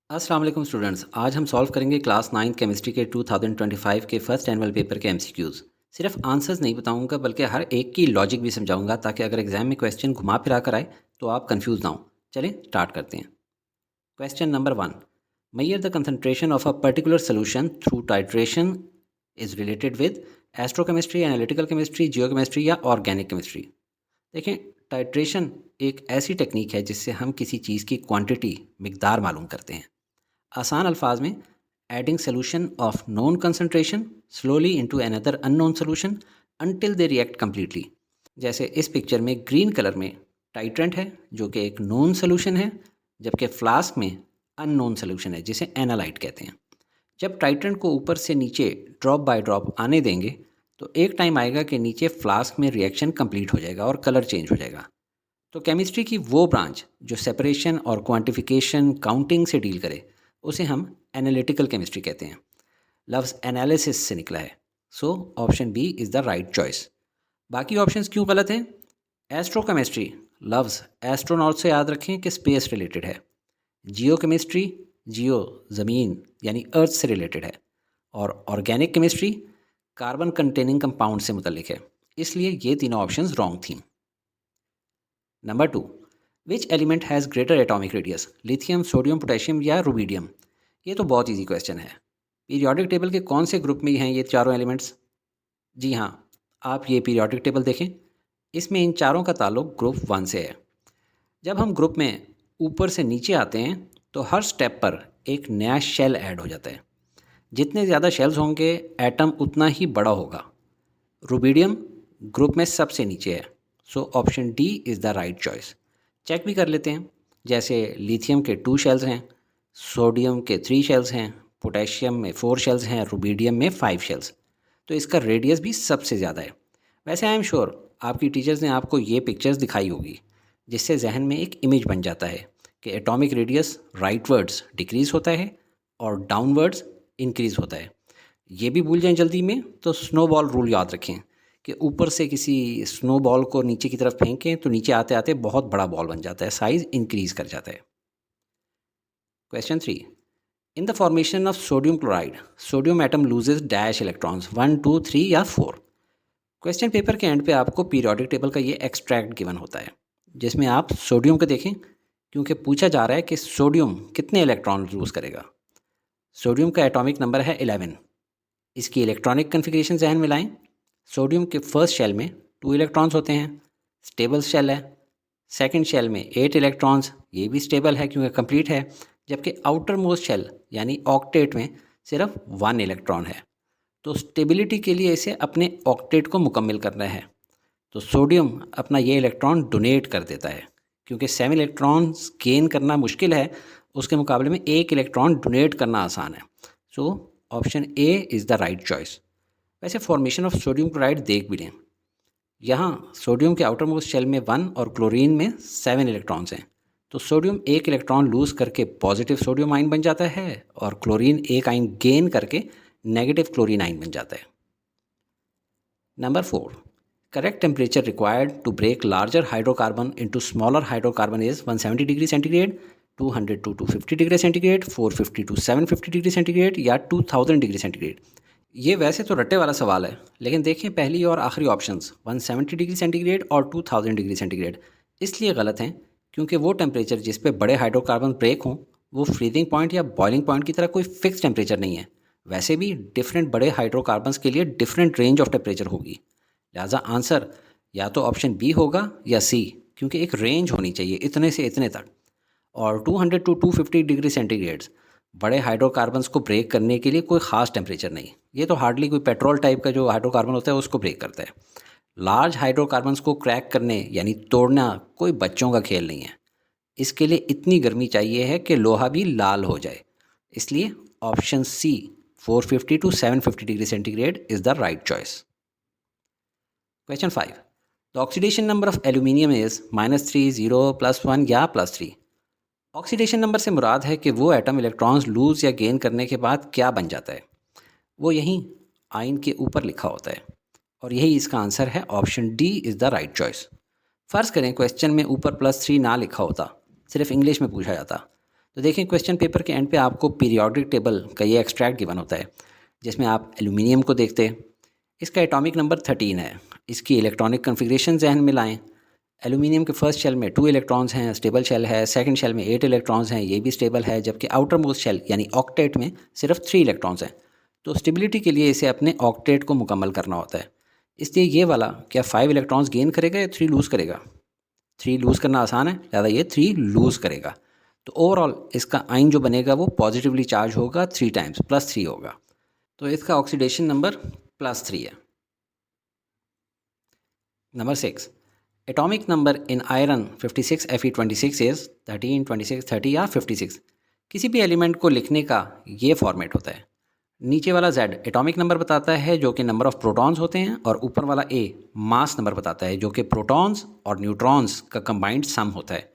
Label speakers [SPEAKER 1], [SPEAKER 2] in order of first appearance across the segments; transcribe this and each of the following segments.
[SPEAKER 1] अस्सलाम वालेकुम स्टूडेंट्स। आज हम सॉल्व करेंगे क्लास 9 केमिस्ट्री के 2025 के फर्स्ट एनुअल पेपर के एमसीक्यूज़। सिर्फ आंसर्स नहीं बताऊंगा बल्कि हर एक की लॉजिक भी समझाऊंगा ताकि अगर एग्जाम में क्वेश्चन घुमा फिरा कर आए तो आप कंफ्यूज ना हो। चलें स्टार्ट करते हैं। Question number 1। Measure the concentration of a particular solution through titration is related with एस्ट्रोकेमिस्ट्री, analytical chemistry, geochemistry या ऑर्गेनिक केमिस्ट्री। देखें, टाइट्रेशन एक ऐसी टेक्निक है जिससे हम किसी चीज़ की क्वांटिटी मिकदार मालूम करते हैं। आसान अल्फाज में, adding solution of known concentration slowly into another unknown solution until they react completely. जैसे इस पिक्चर में ग्रीन कलर में टाइट्रेंट है जो कि एक नोन सोल्यूशन है, जबकि फ्लास्क में अननोन सोल्यूशन है जिसे एनालाइट कहते हैं। जब टाइट्रेंट को ऊपर से नीचे ड्रॉप बाय ड्रॉप आने देंगे तो एक टाइम आएगा कि नीचे फ्लास्क में रिएक्शन कंप्लीट हो जाएगा और कलर चेंज हो जाएगा। तो केमिस्ट्री की वो ब्रांच जो सेपरेशन और क्वांटिफिकेशन काउंटिंग से डील करे उसे हम एनालिटिकल केमिस्ट्री कहते हैं। लफ्ज़ एनालिसिस से निकला है। So option B is the right choice. बाकी ऑप्शंस क्यों गलत हैं? एस्ट्रोकेमिस्ट्री, लफ्ज़ एस्ट्रोनॉट से याद रखें कि स्पेस रिलेटेड है। जियो केमिस्ट्री, जियो ज़मीन यानी अर्थ से रिलेटेड है। और organic chemistry carbon containing compound से मुतल्लिक है। इसलिए ये तीनों ऑप्शंस रॉन्ग थी। Number 2। Which element has greater atomic radius, lithium, sodium, potassium या रुबीडियम? ये तो बहुत इजी क्वेश्चन है। पीरियोडिक टेबल के कौन से ग्रुप में हैं ये चारों एलिमेंट्स? जी हाँ, आप ये पीरियोडिक टेबल देखें, इसमें इन चारों का ताल्लुक ग्रुप 1 से है। जब हम ग्रुप में ऊपर से नीचे आते हैं तो हर स्टेप पर एक नया शेल ऐड हो जाता है। जितने ज़्यादा शेल्स होंगे एटम उतना ही बड़ा होगा। रुबीडियम ग्रुप में सबसे नीचे है। So option D is the right choice. Check भी कर लेते हैं। जैसे लिथियम के 2 शेल्स हैं, सोडियम के 3 शेल्स हैं, पोटेशियम में 4 शेल्स हैं, रुबीडियम में 5 शेल्स। तो इसका रेडियस भी सबसे ज़्यादा है। वैसे आई एम श्योर आपकी टीचर्स ने आपको ये पिक्चर्स दिखाई होगी जिससे जहन में एक इमेज बन जाता है कि एटॉमिक रेडियस राइटवर्ड्स डिक्रीज़ होता है और डाउनवर्ड्स इंक्रीज़ होता है। ये भी भूल जाएं जल्दी में तो स्नोबॉल रूल याद रखें कि ऊपर से किसी स्नोबॉल को नीचे की तरफ फेंकें तो नीचे आते आते बहुत बड़ा बॉल बन जाता है, साइज़ इंक्रीज़ कर जाता है। Question 3। In the formation of sodium chloride sodium atom loses dash electrons 1, 2, 3 या 4? क्वेश्चन पेपर के एंड पे आपको पीरियोडिक टेबल का ये एक्सट्रैक्ट गिवन होता है जिसमें आप सोडियम को देखें, क्योंकि पूछा जा रहा है कि सोडियम कितने इलेक्ट्रॉन लूज़ करेगा। सोडियम का एटॉमिक नंबर है 11। इसकी इलेक्ट्रॉनिक कन्फिग्रेशन जहन में लाएं। सोडियम के फर्स्ट शेल में 2 इलेक्ट्रॉन्स होते हैं, स्टेबल शेल है। सेकंड शेल में 8 इलेक्ट्रॉन्स, ये भी स्टेबल है क्योंकि कंप्लीट है। जबकि आउटर मोस्ट शेल यानी ऑक्टेट में सिर्फ 1 इलेक्ट्रॉन है। तो स्टेबिलिटी के लिए इसे अपने ऑक्टेट को मुकम्मल करना है। तो सोडियम अपना ये इलेक्ट्रॉन डोनेट कर देता है। क्योंकि 7 इलेक्ट्रॉन्स गेन करना मुश्किल है, उसके मुकाबले में 1 इलेक्ट्रॉन डोनेट करना आसान है। So option A is the right choice. वैसे फॉर्मेशन ऑफ सोडियम क्लोराइड देख भी लें। यहाँ सोडियम के आउटर मोस्ट शेल में 1 और क्लोरीन में 7 इलेक्ट्रॉन्स हैं। तो सोडियम 1 इलेक्ट्रॉन लूज़ करके पॉजिटिव सोडियम आयन बन जाता है और क्लोरीन 1 आयन गेन करके नेगेटिव क्लोरीन आयन बन जाता है। Number 4। Correct temperature required to break larger hydrocarbon into smaller hydrocarbon is 170 degree centigrade, 200 to 250 degree centigrade, 450 to 750 degree centigrade या 2000 डिग्री सेंटीग्रेड। ये वैसे तो रट्टे वाला सवाल है, लेकिन देखें पहली और आखिरी ऑप्शंस 170 डिग्री सेंटीग्रेड और 2000 डिग्री सेंटीग्रेड इसलिए गलत हैं क्योंकि वो टेम्परेचर जिस पे बड़े हाइड्रोकार्बन ब्रेक हों वो फ्रीजिंग पॉइंट या बॉइलिंग पॉइंट की तरह कोई फिक्स टेम्परेचर नहीं है। वैसे भी डिफरेंट बड़े हाइड्रोकार्बन्स के लिए डिफरेंट रेंज ऑफ टेम्परेचर होगी। लिहाजा आंसर या तो ऑप्शन बी होगा या सी, क्योंकि एक रेंज होनी चाहिए इतने से इतने तक। और 200 टू 250 डिग्री सेंटीग्रेड्स बड़े हाइड्रोकार्बन्स को ब्रेक करने के लिए कोई ख़ास टेम्परेचर नहीं। ये तो हार्डली कोई पेट्रोल टाइप का जो हाइड्रोकार्बन होता है उसको ब्रेक करता है। लार्ज हाइड्रोकार्बन्स को क्रैक करने यानी तोड़ना कोई बच्चों का खेल नहीं है। इसके लिए इतनी गर्मी चाहिए है कि लोहा भी लाल हो जाए। इसलिए option C 450 to 750 degree centigrade is the right choice. Question 5। The oxidation number of aluminium is -3, 0, +1 या +3? ऑक्सीडेशन नंबर से मुराद है कि वो एटम इलेक्ट्रॉन्स लूज़ या गेन करने के बाद क्या बन जाता है। वो यहीं आयन के ऊपर लिखा होता है और यही इसका आंसर है। Option D is the right choice. फ़र्ज़ करें क्वेश्चन में ऊपर +3 ना लिखा होता, सिर्फ इंग्लिश में पूछा जाता, तो देखें क्वेश्चन पेपर के एंड पे आपको पीरियोडिक टेबल का ये एक्सट्रैक्ट गिवन होता है, जिसमें आप एल्यूमिनियम को देखते हैं। इसका एटॉमिक नंबर 13 है। इसकी इलेक्ट्रॉनिक कन्फिग्रेशन जहन में लाएं। एल्यूमिनियम के फर्स्ट शेल में 2 इलेक्ट्रॉन्स हैं, स्टेबल शेल है। सेकंड शेल में 8 इलेक्ट्रॉन्स हैं, ये भी स्टेबल है। जबकि आउटर मोस्ट शेल यानी ऑक्टेट में सिर्फ 3 इलेक्ट्रॉन्स हैं। तो स्टेबिलिटी के लिए इसे अपने ऑक्टेट को मुकम्मल करना होता है। इसलिए ये वाला क्या 5 इलेक्ट्रॉन्स गेन करेगा या 3 लूज़ करेगा? 3 लूज़ करना आसान है, ज़्यादा ये 3 लूज़ करेगा। तो ओवरऑल इसका आइन जो बनेगा वो पॉजिटिवली चार्ज होगा 3 टाइम्स, +3 होगा। तो इसका ऑक्सीडेशन नंबर +3 है। Number 6, atomic number in iron 56 Fe26 is 13, 26, 30 या 56। किसी भी एलिमेंट को लिखने का ये फॉर्मेट होता है। नीचे वाला Z एटॉमिक नंबर बताता है जो कि नंबर ऑफ़ प्रोटॉन्स होते हैं, और ऊपर वाला A मास नंबर बताता है जो कि प्रोटॉन्स और न्यूट्रॉन्स का कंबाइंड सम होता है।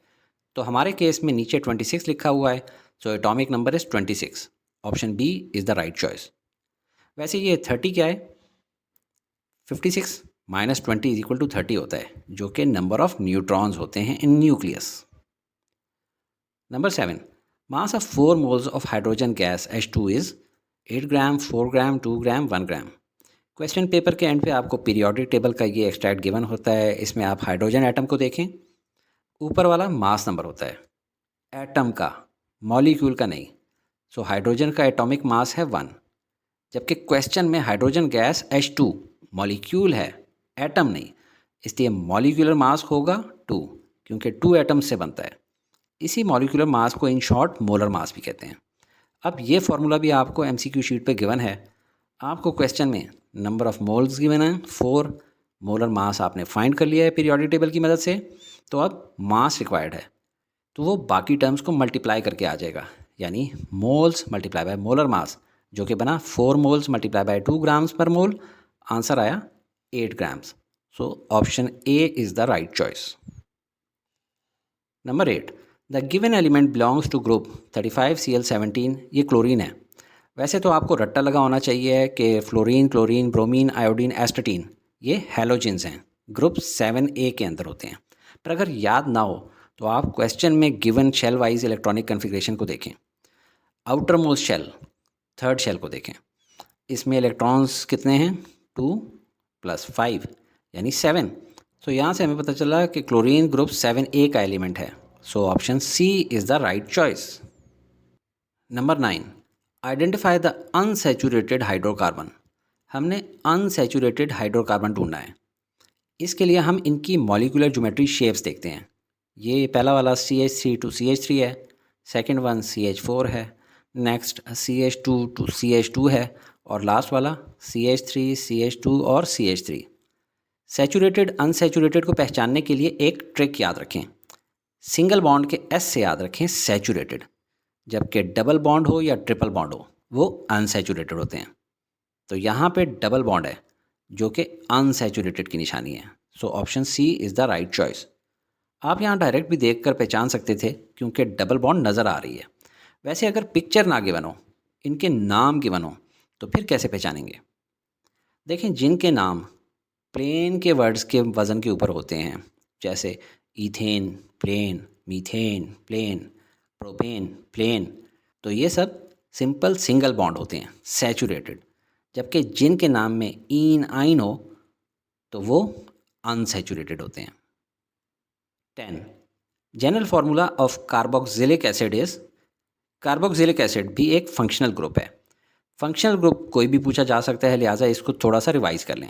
[SPEAKER 1] तो हमारे केस में नीचे 26 लिखा हुआ है, so atomic number is 26। Option B is the right choice. वैसे ये 30 क्या है? 56 - 20 = 30 होता है, जो कि नंबर ऑफ़ न्यूट्रॉन्स होते हैं इन nucleus. Number 7, mass of 4 moles of hydrogen gas H2 is 8 gram, 4 gram, 2 gram, 1 gram. Question paper के एंड पे आपको पीरियोडिक टेबल का ये एक्सट्रैक्ट गिवन होता है। इसमें आप हाइड्रोजन एटम को देखें। ऊपर वाला मास नंबर होता है एटम का, मॉलिक्यूल का नहीं। सो हाइड्रोजन का एटॉमिक मास है 1, जबकि क्वेश्चन में हाइड्रोजन गैस H2 मॉलिक्यूल है, एटम नहीं। इसलिए मॉलिक्यूलर मास होगा 2, क्योंकि 2 एटम से बनता है। इसी मॉलिक्यूलर मास को इन शॉर्ट मोलर मास भी कहते हैं। अब ये फार्मूला भी आपको MCQ शीट पे गिवन है। आपको क्वेश्चन में नंबर ऑफ़ मोल्स गिवन है 4, मोलर मास आपने फाइंड कर लिया है पीरियोडिक टेबल की मदद से। तो अब मास रिक्वायर्ड है, तो वो बाकी टर्म्स को मल्टीप्लाई करके आ जाएगा, यानी moles multiply by molar mass, जो कि बना 4 मोल्स मल्टीप्लाई बाय 2 ग्राम्स पर मोल। आंसर आया 8 grams. So option A is the right choice. Number 8, the given element belongs to group 35Cl17। ये क्लोरीन है। वैसे तो आपको रट्टा लगा होना चाहिए कि फ्लोरीन, क्लोरीन, ब्रोमीन, आयोडीन, एस्टेटीन ये हैलोजेंस हैं, ग्रुप 7A के अंदर होते हैं। पर अगर याद ना हो तो आप क्वेश्चन में given shell wise electronic configuration को देखें। Outer most shell, third shell को देखें। इसमें इलेक्ट्रॉन्स कितने हैं? 2 + 5 यानी 7। तो यहाँ से हमें पता चला कि क्लोरीन ग्रुप 7A का एलिमेंट है। So option C is the right choice. Number 9, identify the unsaturated hydrocarbon. हमने अनसैचुरेटेड हाइड्रोकार्बन ढूंढना है। इसके लिए हम इनकी मॉलिक्यूलर ज्योमेट्री शेप्स देखते हैं। ये पहला वाला CH3 to CH3 है, सेकंड वन CH4 है, नेक्स्ट CH2 to CH2 है, और लास्ट वाला CH3, CH2 और CH3। सैचुरेटेड अनसैचुरेटेड को पहचानने के लिए एक ट्रिक याद रखें। सिंगल बॉन्ड के S से याद रखें सैचुरेटेड, जबकि डबल बॉन्ड हो या ट्रिपल बॉन्ड हो वो अनसैचुरेटेड होते हैं। तो यहाँ पे डबल बॉन्ड है जो कि अनसैचुरेटेड की निशानी है। So option C is the right choice. आप यहाँ डायरेक्ट भी देखकर पहचान सकते थे क्योंकि डबल बॉन्ड नज़र आ रही है। वैसे अगर पिक्चर ना गिवन हो, इनके नाम गिवन हो, तो फिर कैसे पहचानेंगे? देखें, जिनके नाम प्लेन के वर्ड्स के वज़न के ऊपर होते हैं, जैसे ethane plain, methane plain, propane plain, तो ये सब सिंपल सिंगल बॉन्ड होते हैं, सैचुरेटेड। जबकि जिनके नाम में ईन आइन हो तो वो अनसैचुरेटेड होते हैं। 10, general formula of carboxylic acid is. Carboxylic acid भी एक फंक्शनल ग्रुप है। फंक्शनल ग्रुप कोई भी पूछा जा सकता है, लिहाजा इसको थोड़ा सा रिवाइज कर लें।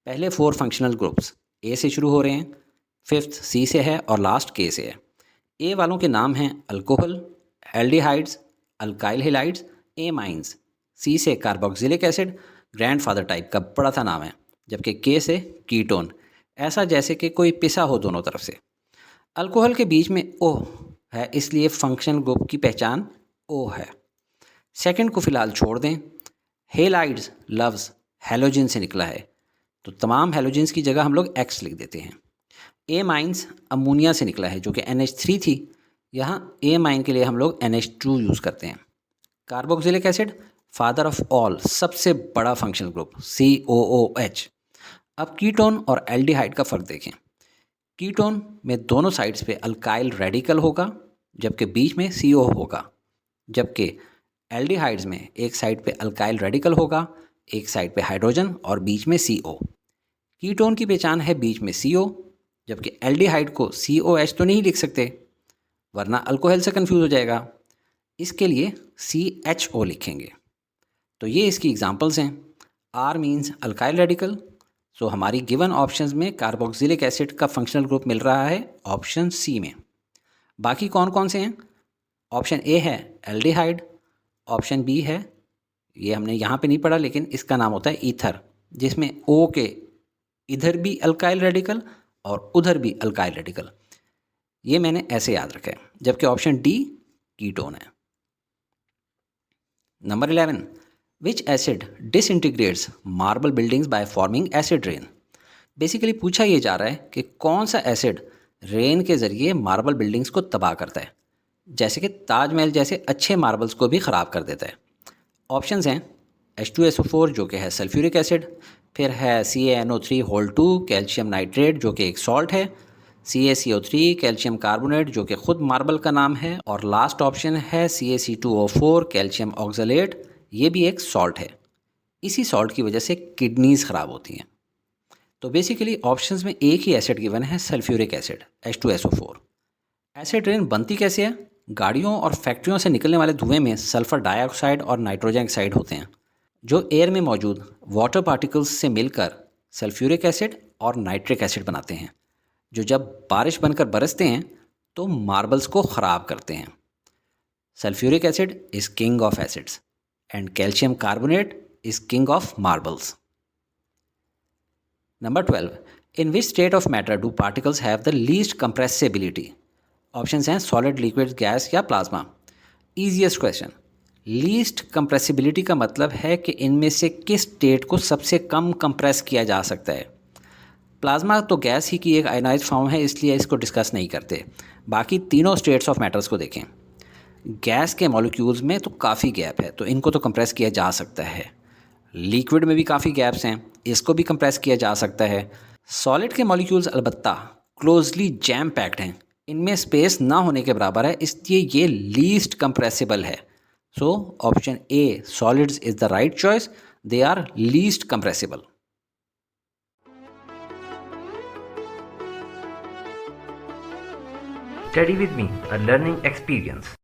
[SPEAKER 1] पहले 4 फंक्शनल ग्रुप्स ए से शुरू हो रहे हैं, 5th सी से है और लास्ट के से है। ए वालों के नाम हैं alcohol, aldehydes, alkyl halides, amines. C से कार्बोक्सिलिक एसिड, ग्रैंडफादर टाइप का बड़ा सा नाम है। जबकि के से कीटोन, ऐसा जैसे कि कोई पिसा हो दोनों तरफ से। अल्कोहल के बीच में ओ है, इसलिए फंक्शनल ग्रुप की पहचान ओ है। सेकंड को फ़िलहाल छोड़ दें। हेलाइड्स लफ्ज़ हेलोजन से निकला है, तो तमाम हेलोजेंस की जगह हम लोग X लिख देते हैं। ए माइंस अमोनिया से निकला है जो कि NH3 थी, यहाँ ए माइन के लिए हम लोग NH2 यूज़ करते हैं। Carboxylic acid father of all, सबसे बड़ा फंक्शनल ग्रुप COOH। अब कीटोन और एल्डिहाइड का फ़र्क देखें। कीटोन में दोनों साइड्स पे अल्काइल रेडिकल होगा, जबकि बीच में CO होगा। जबकि एल्डिहाइड्स में एक साइड पे अल्काइल रेडिकल होगा, एक साइड पे हाइड्रोजन और बीच में CO। कीटोन की पहचान है बीच में CO, जबकि एल्डिहाइड को COH तो नहीं लिख सकते वरना अल्कोहल से कंफ्यूज हो जाएगा, इसके लिए CHO लिखेंगे। तो ये इसकी एग्जांपल्स हैं। R मीन्स अल्काइल रेडिकल, सो हमारी गिवन ऑप्शंस में कार्बोक्सिलिक एसिड का फंक्शनल ग्रुप मिल रहा है ऑप्शन C में। बाकी कौन कौन से हैं? ऑप्शन A है एल्डिहाइड, ऑप्शन B है, ये हमने यहाँ पे नहीं पढ़ा लेकिन इसका नाम होता है ईथर, जिसमें O के इधर भी अल्काइल रेडिकल और उधर भी अल्काइल रेडिकल, ये मैंने ऐसे याद रखा है। जबकि ऑप्शन D कीटोन है। Number 11, which acid डिसइंटीग्रेट्स marble buildings by forming acid rain. Basically पूछा ये जा रहा है कि कौन सा एसिड रेन के ज़रिए मार्बल बिल्डिंग्स को तबाह करता है, जैसे कि ताजमहल जैसे अच्छे मार्बल्स को भी ख़राब कर देता है। ऑप्शंस हैं H2SO4 जो कि है सल्फ्यूरिक एसिड, फिर है CaNO3 कैल्शियम नाइट्रेट जो कि एक सॉल्ट है, CaCO3 कैल्शियम कार्बोनेट जो कि ख़ुद मार्बल का नाम है, और लास्ट ऑप्शन है CaC2O4 कैल्शियम ऑक्सलेट, ये भी एक सॉल्ट है। इसी सॉल्ट की वजह से किडनीज़ ख़राब होती हैं। तो बेसिकली ऑप्शंस में एक ही एसिड गिवन है, sulphuric acid H2SO4। Acid rain बनती कैसे है? गाड़ियों और फैक्ट्रियों से निकलने वाले धुएं में सल्फ़र डाइऑक्साइड और नाइट्रोजन ऑक्साइड होते हैं, जो एयर में मौजूद वाटर पार्टिकल्स से मिलकर सल्फ्यूरिक एसिड और नाइट्रिक एसिड बनाते हैं, जो जब बारिश बनकर बरसते हैं तो मार्बल्स को ख़राब करते हैं। Sulphuric acid is king of acids and calcium carbonate is king of marbles. Number 12, in which state of matter do particles have the least compressibility. Options हैं सॉलिड, लिक्विड, गैस या plasma. Easiest question. Least compressibility का मतलब है कि इनमें से किस state को सबसे कम कंप्रेस किया जा सकता है। प्लाज्मा तो गैस ही की एक आयनाइज्ड फॉर्म है, इसलिए इसको डिस्कस नहीं करते। बाकी तीनों स्टेट्स ऑफ मैटर्स को देखें। गैस के मॉलिक्यूल्स में तो काफ़ी गैप है, तो इनको तो कंप्रेस किया जा सकता है। लिक्विड में भी काफ़ी गैप्स हैं, इसको भी कंप्रेस किया जा सकता है। सॉलिड के मॉलिक्यूल्स अलबत्ता क्लोजली जैम पैक्ड हैं, इनमें स्पेस ना होने के बराबर है, इसलिए ये लीस्ट कंप्रेसिबल है। So option A solids is the right choice, they are least compressible.
[SPEAKER 2] Study with me, a learning experience.